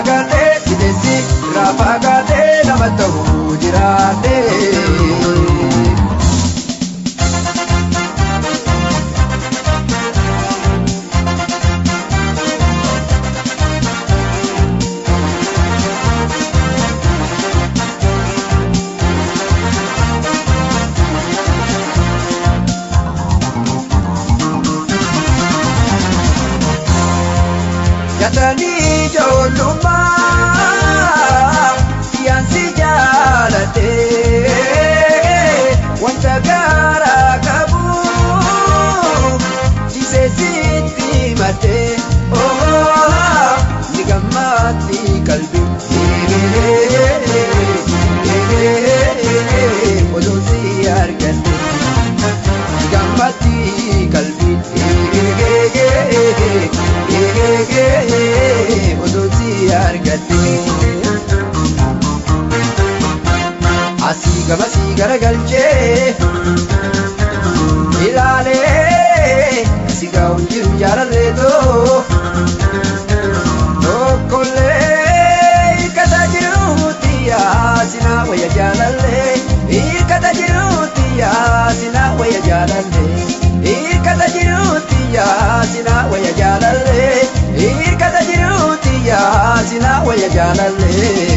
gale bidesi rafa gale namatu jirate Yatani joluma yansi jalate wanta gara kabu jise siti mate oh nigamati kalbi odosi argande nigamati kalbi odosi argate asiga masiga galche ilale asiga unjir jaraledo okole katajirutia sina waya jalale katajirutia sina waya jalale katajirutia sina waya jalale katajirutia sina waya jalale